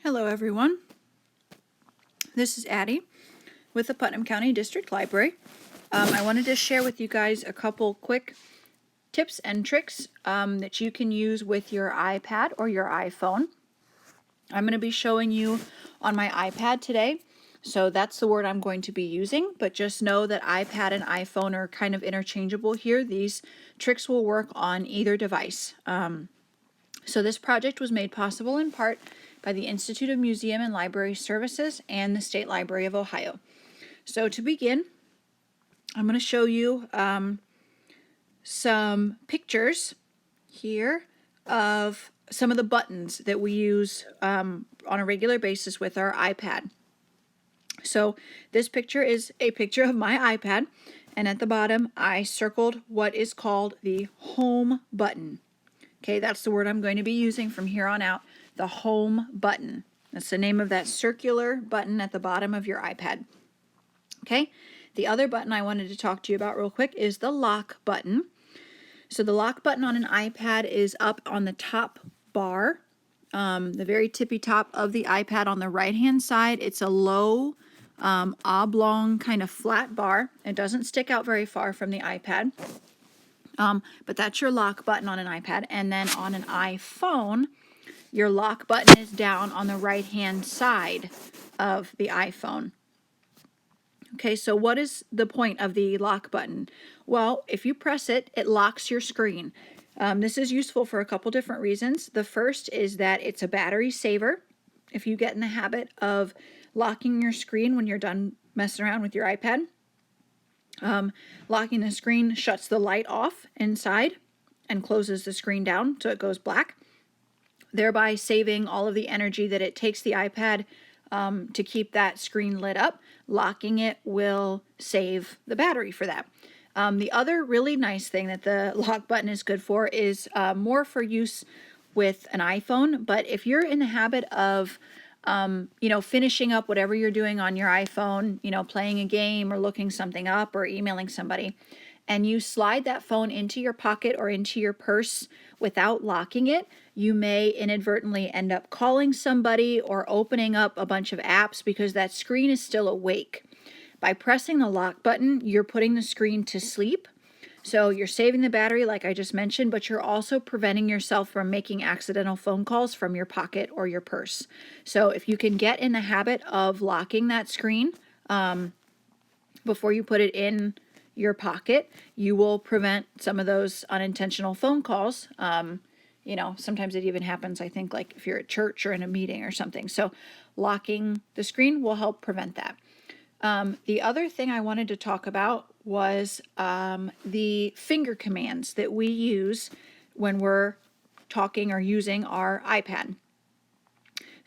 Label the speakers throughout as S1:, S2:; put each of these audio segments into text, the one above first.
S1: Hello everyone, this is Addie with the Putnam County District Library. I wanted to share with you guys a couple quick tips and tricks that you can use with your iPad or your iPhone. I'm going to be showing you on my iPad today, so that's the word I'm going to be using, but just know that iPad and iPhone are kind of interchangeable here. These tricks will work on either device. So this project was made possible in part by the Institute of Museum and Library Services and the State Library of Ohio. So to begin, I'm going to show you some pictures here of some of the buttons that we use on a regular basis with our iPad. So this picture is a picture of my iPad, and at the bottom I circled what is called the home button. Okay, that's the word I'm going to be using from here on out, the home button. That's the name of that circular button at the bottom of your iPad. Okay, the other button I wanted to talk to you about real quick is the lock button. So the lock button on an iPad is up on the top bar, the very tippy top of the iPad on the right-hand side. It's a low, oblong kind of flat bar. It doesn't stick out very far from the iPad. But that's your lock button on an iPad. And then on an iPhone, your lock button is down on the right-hand side of the iPhone. Okay, so what is the point of the lock button? Well, if you press it, it locks your screen. This is useful for a couple different reasons. The first is that it's a battery saver. If you get in the habit of locking your screen when you're done messing around with your iPad, locking the screen shuts the light off inside and closes the screen down so it goes black, thereby saving all of the energy that it takes the iPad to keep that screen lit up. Locking it will save the battery for that. The other really nice thing that the lock button is good for is more for use with an iPhone, but if you're in the habit of finishing up whatever you're doing on your iPhone, playing a game or looking something up or emailing somebody, and you slide that phone into your pocket or into your purse without locking it, you may inadvertently end up calling somebody or opening up a bunch of apps because that screen is still awake. By pressing the lock button, you're putting the screen to sleep. So you're saving the battery, like I just mentioned, but you're also preventing yourself from making accidental phone calls from your pocket or your purse. So if you can get in the habit of locking that screen before you put it in your pocket, you will prevent some of those unintentional phone calls. Sometimes it even happens, I think, like if you're at church or in a meeting or something. So locking the screen will help prevent that. The other thing I wanted to talk about was the finger commands that we use when we're talking or using our iPad.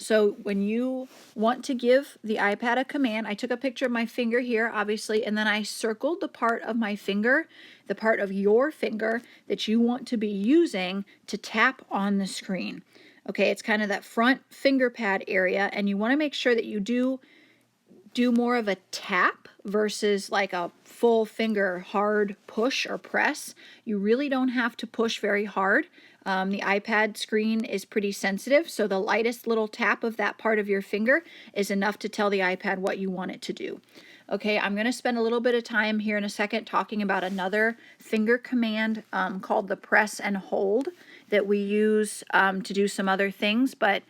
S1: So when you want to give the iPad a command, I took a picture of my finger here, obviously, and then I circled the part of my finger, the part of your finger that you want to be using to tap on the screen. Okay, it's kind of that front finger pad area, and you want to make sure that you do more of a tap versus like a full finger hard push or press. You really don't have to push very hard. The iPad screen is pretty sensitive, so the lightest little tap of that part of your finger is enough to tell the iPad what you want it to do. Okay, I'm going to spend a little bit of time here in a second talking about another finger command called the press and hold that we use to do some other things, but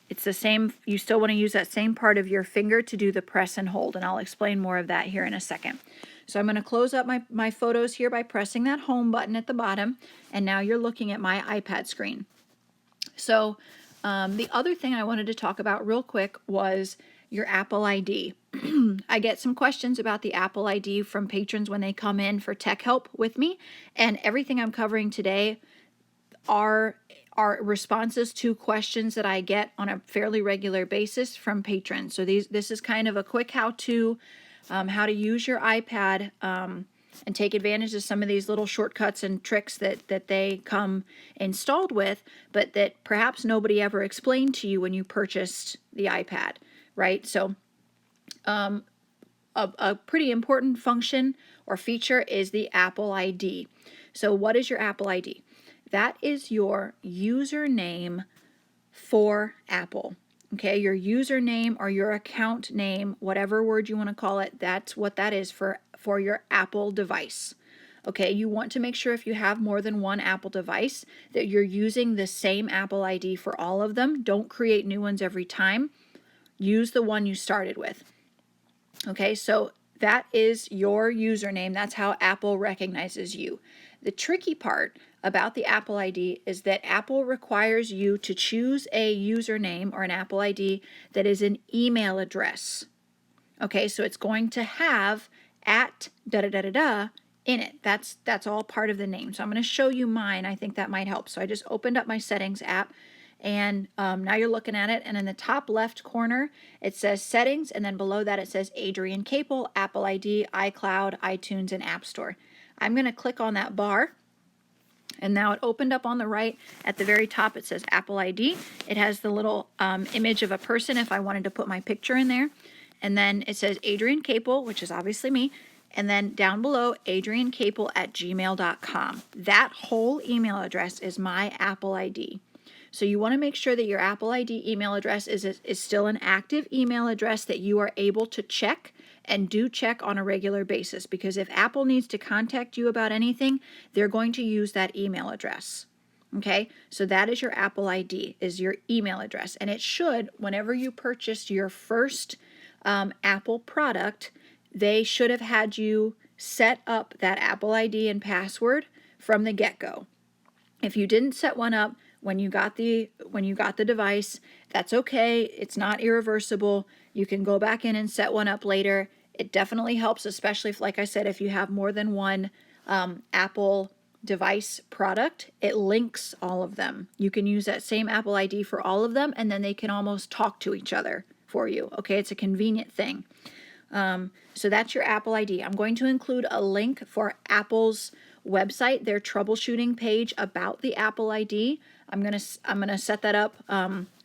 S1: it's the same. You still want to use that same part of your finger to do the press and hold, and I'll explain more of that here in a second. So I'm going to close up my photos here by pressing that home button at the bottom, and now you're looking at my iPad screen. So the other thing I wanted to talk about real quick was your Apple ID. I get some questions about the Apple ID from patrons when they come in for tech help with me, and everything I'm covering today are responses to questions that I get on a fairly regular basis from patrons. So this is kind of a quick how-to, how to use your iPad and take advantage of some of these little shortcuts and tricks that they come installed with, but that perhaps nobody ever explained to you when you purchased the iPad, right? So a pretty important function or feature is the Apple ID. So what is your Apple ID? That is your username for Apple. Okay, your username or your account name, whatever word you want to call it, that's what that is for your Apple device. Okay, you want to make sure if you have more than one Apple device that you're using the same Apple ID for all of them. Don't create new ones every time. Use the one you started with. Okay, so that is your username. That's how Apple recognizes you. The tricky part about the Apple ID is that Apple requires you to choose a username or an Apple ID that is an email address. Okay, so it's going to have at da da da da da in it. That's all part of the name. So I'm going to show you mine. I think that might help. So I just opened up my settings app, and now you're looking at it, and in the top left corner it says settings, and then below that it says Adrienne Capel, Apple ID, iCloud, iTunes, and App Store. I'm going to click on that bar, and now it opened up on the right. At the very top it says Apple ID. It has the little image of a person if I wanted to put my picture in there. And then it says Adrienne Capel, which is obviously me. And then down below, adriennecapel@gmail.com. That whole email address is my Apple ID. So you want to make sure that your Apple ID email address is still an active email address that you are able to check, and do check on a regular basis, because if Apple needs to contact you about anything, they're going to use that email address. Okay, so that is your Apple ID, is your email address. And it should, whenever you purchased your first Apple product, they should have had you set up that Apple ID and password from the get-go. If you didn't set one up when you got the device, that's okay. It's not irreversible. You can go back in and set one up later. It definitely helps, especially if, like I said, if you have more than one Apple device product, it links all of them. You can use that same Apple ID for all of them, and then they can almost talk to each other for you. Okay, it's a convenient thing. So that's your Apple ID. I'm going to include a link for Apple's website, their troubleshooting page about the Apple ID. I'm gonna set that up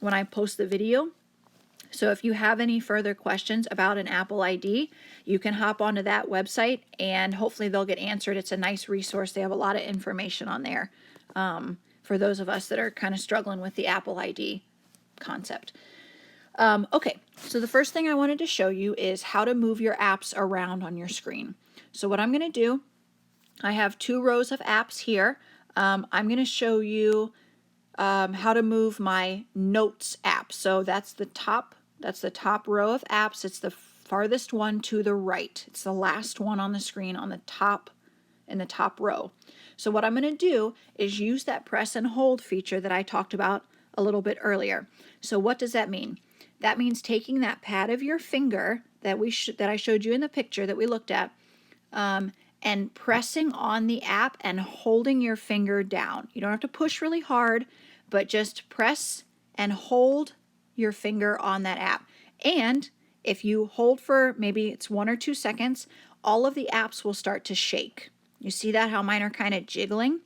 S1: when I post the video. So if you have any further questions about an Apple ID, you can hop onto that website and hopefully they'll get answered. It's a nice resource. They have a lot of information on there for those of us that are kind of struggling with the Apple ID concept. Okay, so the first thing I wanted to show you is how to move your apps around on your screen. So what I'm going to do, I have 2 rows of apps here. I'm going to show you how to move my Notes app. So that's the top row of apps. It's the farthest one to the right. It's the last one on the screen on the top, in the top row. So what I'm going to do is use that press and hold feature that I talked about a little bit earlier. So what does that mean? That means taking that pad of your finger that I showed you in the picture that we looked at, and pressing on the app and holding your finger down. You don't have to push really hard, but just press and hold your finger on that app. And if you hold for maybe it's 1 or 2 seconds, all of the apps will start to shake. You see that, how mine are kind of jiggling?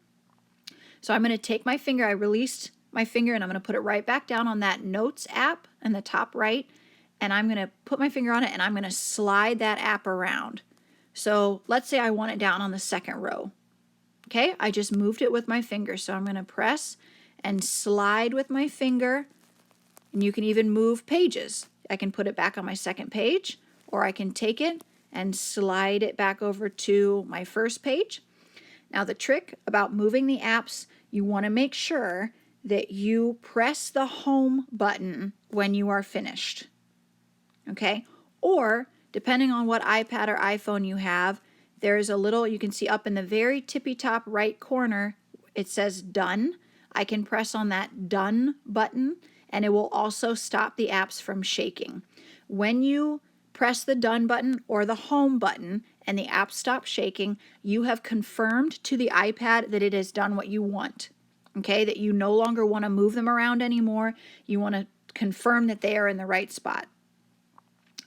S1: So I'm going to take my finger, I released my finger, and I'm going to put it right back down on that Notes app in the top right, and I'm going to put my finger on it and I'm going to slide that app around. So let's say I want it down on the second row. Okay, I just moved it with my finger, so I'm going to press and slide with my finger, and you can even move pages. I can put it back on my second page, or I can take it and slide it back over to my first page. Now the trick about moving the apps, you want to make sure that you press the home button when you are finished. Okay? Or depending on what iPad or iPhone you have, there is a little, you can see up in the very tippy top right corner, it says done. I can press on that done button and it will also stop the apps from shaking. When you press the done button or the home button and the app stops shaking, you have confirmed to the iPad that it has done what you want. Okay, that you no longer want to move them around anymore. You want to confirm that they are in the right spot.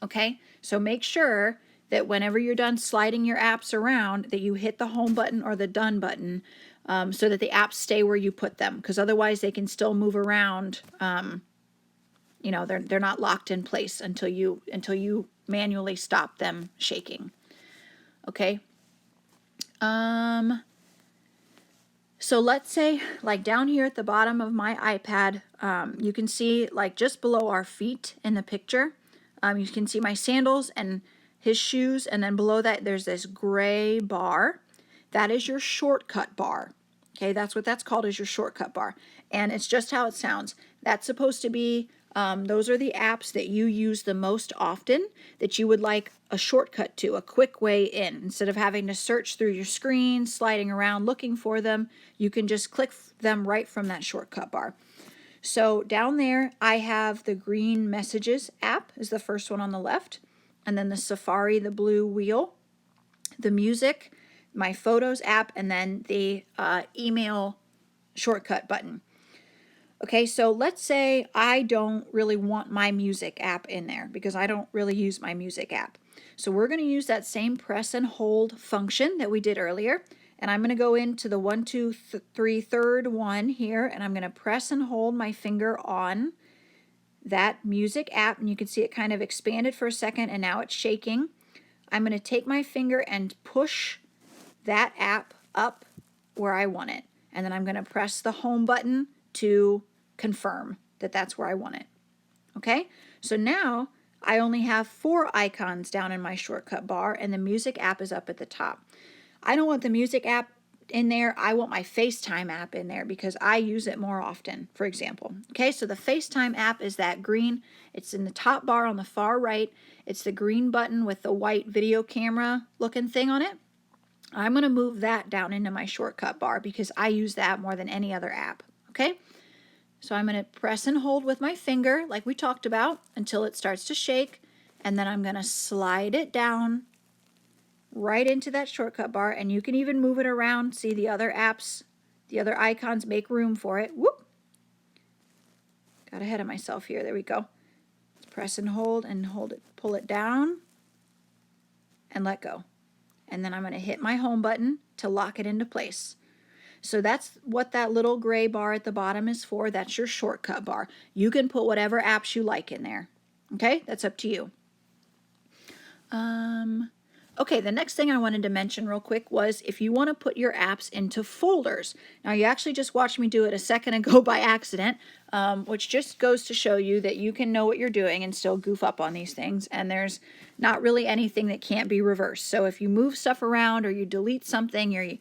S1: Okay, so make sure that whenever you're done sliding your apps around, that you hit the home button or the done button so that the apps stay where you put them, because otherwise they can still move around. You know, they're not locked in place until you manually stop them shaking. Okay. So let's say like down here at the bottom of my iPad, you can see like just below our feet in the picture, you can see my sandals and his shoes, and then below that there's this gray bar. That is your shortcut bar. Okay, that's what that's called, is your shortcut bar. And it's just how it sounds. That's supposed to be, those are the apps that you use the most often, that you would like a shortcut to, a quick way in. Instead of having to search through your screen, sliding around looking for them, you can just click them right from that shortcut bar. So down there, I have the green Messages app is the first one on the left, and then the Safari, the blue wheel, the Music, my Photos app, and then the email shortcut button. Okay, so let's say I don't really want my Music app in there because I don't really use my Music app. So we're going to use that same press and hold function that we did earlier. And I'm going to go into the 1, 2, 3, third one here, and I'm going to press and hold my finger on that Music app. And you can see it kind of expanded for a second, and now it's shaking. I'm going to take my finger and push that app up where I want it. And then I'm going to press the home button to confirm that that's where I want it. Okay, so now I only have 4 icons down in my shortcut bar, and the Music app is up at the top. I don't want the Music app in there. I want my FaceTime app in there because I use it more often, for example. Okay, so the FaceTime app is that green. It's in the top bar on the far right. It's the green button with the white video camera looking thing on it. I'm going to move that down into my shortcut bar because I use that more than any other app. Okay, so I'm going to press and hold with my finger like we talked about until it starts to shake, and then I'm going to slide it down right into that shortcut bar, and you can even move it around. See, the other apps, the other icons make room for it. Whoop! Got ahead of myself here. There we go. Press and hold it, pull it down and let go. And then I'm going to hit my home button to lock it into place. So that's what that little gray bar at the bottom is for. That's your shortcut bar. You can put whatever apps you like in there. Okay, that's up to you. Okay, the next thing I wanted to mention real quick was if you want to put your apps into folders. Now, you actually just watched me do it a second ago by accident, which just goes to show you that you can know what you're doing and still goof up on these things, and there's not really anything that can't be reversed. So if you move stuff around or you delete something, or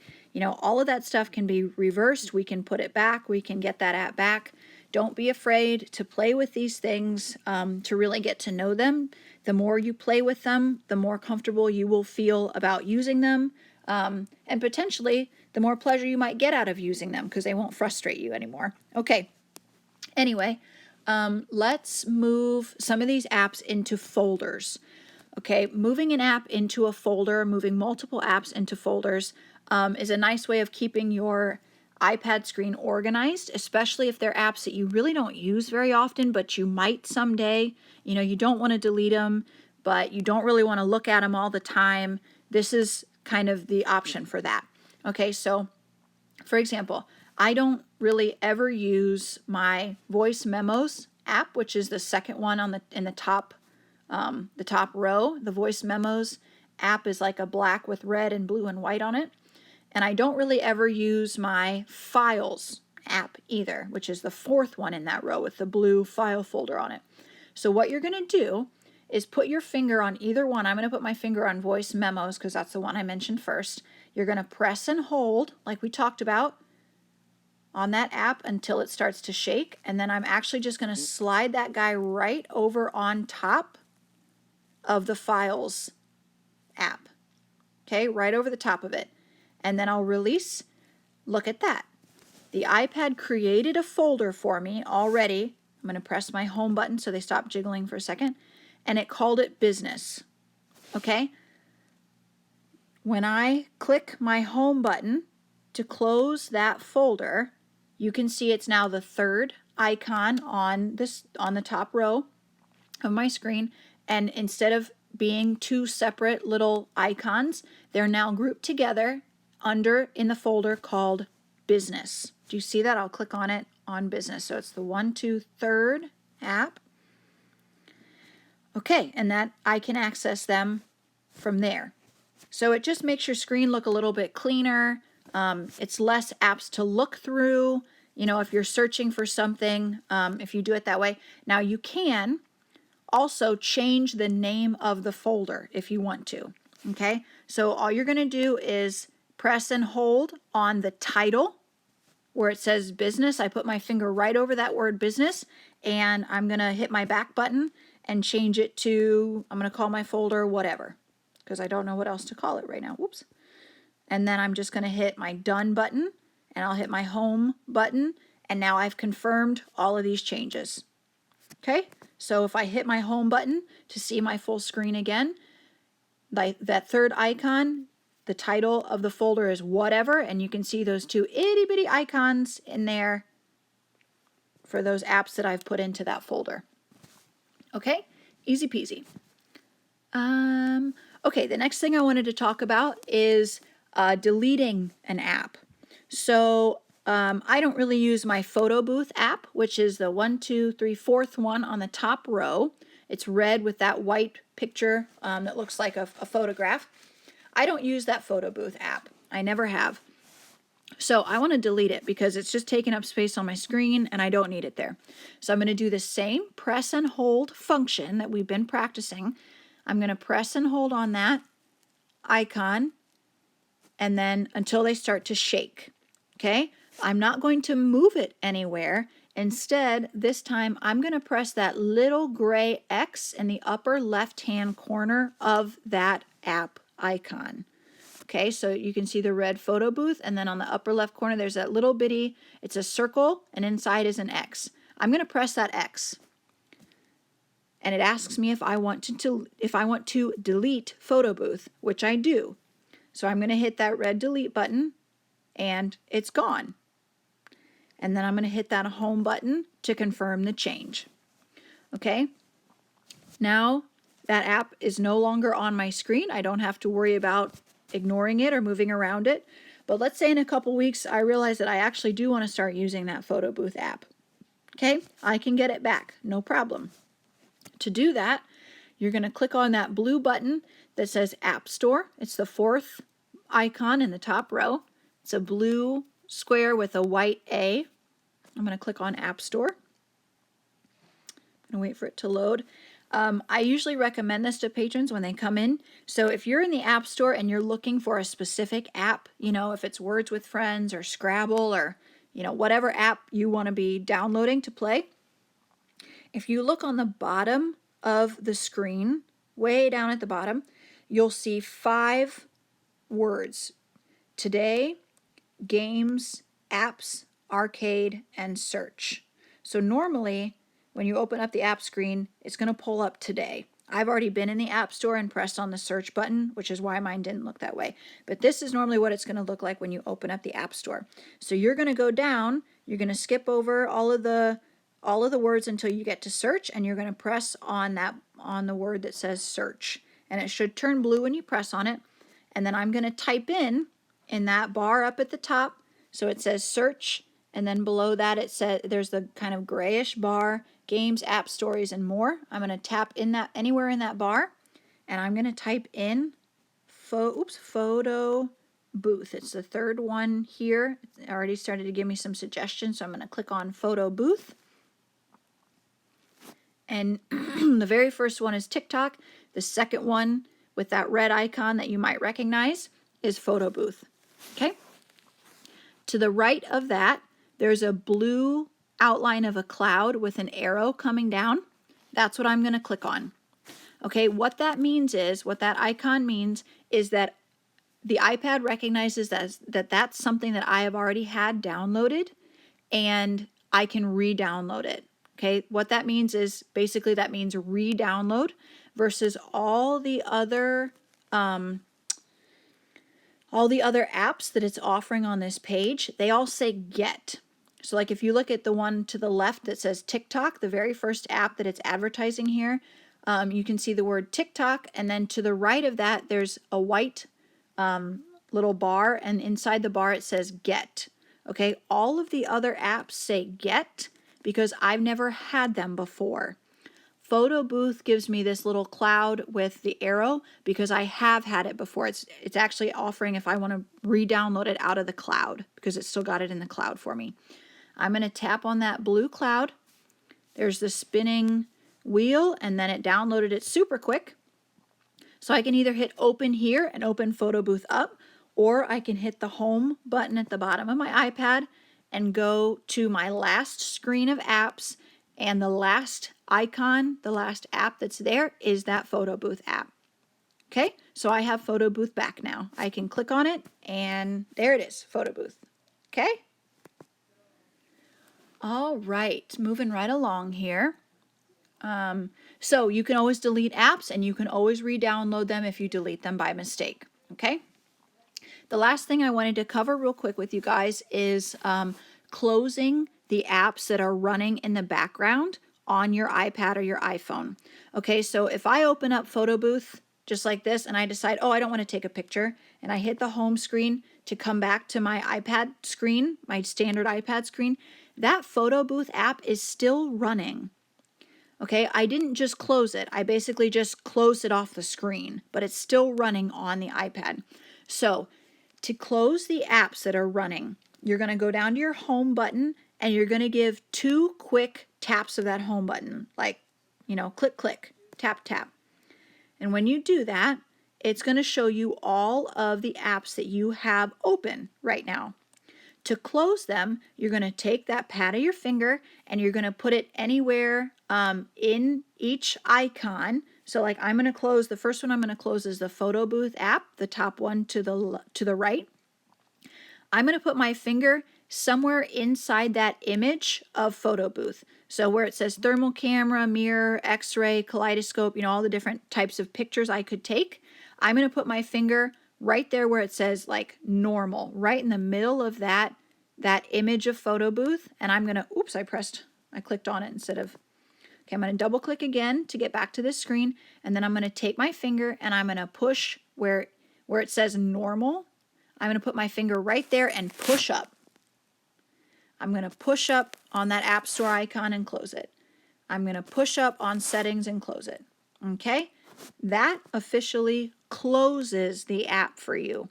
S1: all of that stuff can be reversed. We can put it back. We can get that app back. Don't be afraid to play with these things to really get to know them. The more you play with them, the more comfortable you will feel about using them, and potentially the more pleasure you might get out of using them because they won't frustrate you anymore. Okay, anyway, let's move some of these apps into folders. Okay, moving an app into a folder, moving multiple apps into folders is a nice way of keeping your iPad screen organized, especially if they're apps that you really don't use very often, but you might someday. You don't want to delete them, but you don't really want to look at them all the time. This is kind of the option for that. Okay, so for example, I don't really ever use my voice memos app, which is the second one in the top row. The voice memos app is like a black with red and blue and white on it. And I don't really ever use my Files app either, which is the fourth one in that row with the blue file folder on it. So what you're going to do is put your finger on either one. I'm going to put my finger on Voice Memos because that's the one I mentioned first. You're going to press and hold, like we talked about, on that app until it starts to shake. And then I'm actually just going to slide that guy right over on top of the Files app. Okay, right over the top of it. And then I'll release. Look at that. The iPad created a folder for me already. I'm going to press my home button so they stop jiggling for a second. And it called it Business. Okay? When I click my home button to close that folder, you can see it's now the third icon on the top row of my screen. And instead of being 2 separate little icons, they're now grouped together in the folder called Business. Do you see that? I'll click on it on Business. So it's the 1, 2, 3rd app. Okay, and that I can access them from there. So it just makes your screen look a little bit cleaner. It's less apps to look through, you know, if you're searching for something, if you do it that way. Now you can also change the name of the folder if you want to. Okay, so all you're going to do is press and hold on the title where it says business. I put my finger right over that word business, and I'm going to hit my back button and change it to, I'm going to call my folder whatever, because I don't know what else to call it right now. Whoops. And then I'm just going to hit my done button, and I'll hit my home button, and now I've confirmed all of these changes. Okay, so if I hit my home button to see my full screen again, that third icon, the title of the folder is whatever, and you can see those two itty bitty icons in there for those apps that I've put into that folder. Okay, easy peasy. Okay, the next thing I wanted to talk about is deleting an app. So I don't really use my photo booth app, which is the 1, 2, 3, 4th one on the top row. It's red with that white picture that looks like a photograph. I don't use that photo booth app. I never have. So I want to delete it because it's just taking up space on my screen and I don't need it there. So I'm going to do the same press and hold function that we've been practicing. I'm going to press and hold on that icon and then until they start to shake. Okay? I'm not going to move it anywhere. Instead, this time I'm going to press that little gray X in the upper left-hand corner of that app icon. Okay, so you can see the red photo booth, and then on the upper left corner there's that little bitty, it's a circle, and inside is an X. I'm going to press that X. And it asks me if I want to delete photo booth, which I do. So I'm going to hit that red delete button, and it's gone. And then I'm going to hit that home button to confirm the change. Okay, now that app is no longer on my screen. I don't have to worry about ignoring it or moving around it. But let's say in a couple weeks I realize that I actually do want to start using that photo booth app. Okay, I can get it back, no problem. To do that, you're going to click on that blue button that says App Store. It's the 4th icon in the top row. It's a blue square with a white A. I'm going to click on App Store. I'm going to wait for it to load. I usually recommend this to patrons when they come in. So if you're in the App Store and you're looking for a specific app, you know, if it's Words with Friends or Scrabble or, you know, whatever app you want to be downloading to play, if you look on the bottom of the screen, way down at the bottom, you'll see 5 words: today, games, apps, arcade, and search. So normally when you open up the app screen, it's going to pull up today. I've already been in the App Store and pressed on the search button, which is why mine didn't look that way. But this is normally what it's going to look like when you open up the App Store. So you're going to go down, you're going to skip over all of the words until you get to search, and you're going to press on the word that says search. And it should turn blue when you press on it. And then I'm going to type in that bar up at the top. So it says search, and then below that it says there's the kind of grayish bar, games, app, stories, and more. I'm going to tap in that anywhere in that bar, and I'm going to type in photo booth. It's the 3rd one here. It already started to give me some suggestions, so I'm going to click on photo booth. And the very first one is TikTok. The second one with that red icon that you might recognize is photo booth. Okay? To the right of that, there's a blue outline of a cloud with an arrow coming down. That's what I'm going to click on. Okay, what that means is, what that icon means is that the iPad recognizes that's something that I have already had downloaded, and I can re-download it. Okay, what that means is basically that means re-download versus all the other apps that it's offering on this page. They all say get. So like if you look at the one to the left that says TikTok, the very first app that it's advertising here, you can see the word TikTok, and then to the right of that there's a white little bar, and inside the bar it says get. Okay, all of the other apps say get because I've never had them before. photo booth gives me this little cloud with the arrow because I have had it before. It's actually offering if I want to re-download it out of the cloud because it's still got it in the cloud for me. I'm going to tap on that blue cloud. There's the spinning wheel, and then it downloaded it super quick. So I can either hit open here and open photo booth up, or I can hit the home button at the bottom of my iPad and go to my last screen of apps, and the last icon, the last app that's there is that photo booth app. Okay, so I have photo booth back now. I can click on it and there it is, photo booth. Okay. All right, moving right along here. So you can always delete apps and you can always re-download them if you delete them by mistake. Okay. The last thing I wanted to cover real quick with you guys is closing the apps that are running in the background on your iPad or your iPhone. Okay, so if I open up Photo Booth just like this and I decide, oh, I don't want to take a picture, and I hit the home screen to come back to my iPad screen, my standard iPad screen, that Photo Booth app is still running. Okay, I didn't just close it. I basically just closed it off the screen, but it's still running on the iPad. So to close the apps that are running, you're going to go down to your home button and you're going to give 2 quick taps of that home button, like, you know, click, click, tap, tap. And when you do that, it's going to show you all of the apps that you have open right now. To close them, you're going to take that pad of your finger and you're going to put it anywhere in each icon. So like I'm going to close, the first one I'm going to close is the Photo Booth app, the top one to the right. I'm going to put my finger somewhere inside that image of Photo Booth. So where it says thermal camera, mirror, x-ray, kaleidoscope, you know, all the different types of pictures I could take, I'm going to put my finger right there where it says like normal, right in the middle of that image of Photo Booth. And I'm going to, oops, I clicked on it instead of, okay, I'm going to double click again to get back to this screen. And then I'm going to take my finger and I'm going to push where it says normal. I'm going to put my finger right there and push up. I'm going to push up on that App Store icon and close it. I'm going to push up on settings and close it. Okay? That officially closes the app for you.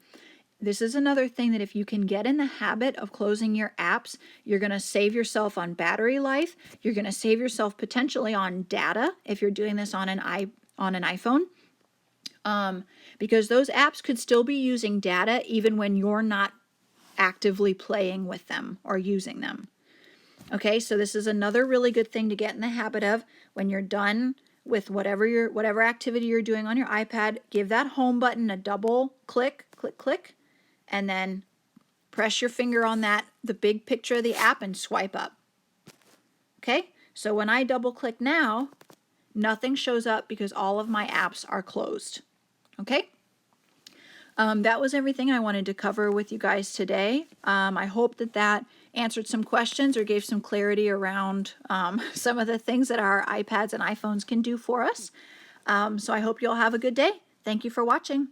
S1: This is another thing that if you can get in the habit of closing your apps, you're going to save yourself on battery life. You're going to save yourself potentially on data if you're doing this on an iPhone. Because those apps could still be using data even when you're not actively playing with them or using them. Okay, so this is another really good thing to get in the habit of. When you're done with whatever activity you're doing on your iPad, give that home button a double click, click, click, and then press your finger on the big picture of the app and swipe up. Okay, so when I double click now, nothing shows up because all of my apps are closed. Okay. That was everything I wanted to cover with you guys today. I hope that answered some questions or gave some clarity around some of the things that our iPads and iPhones can do for us. So I hope you all have a good day. Thank you for watching.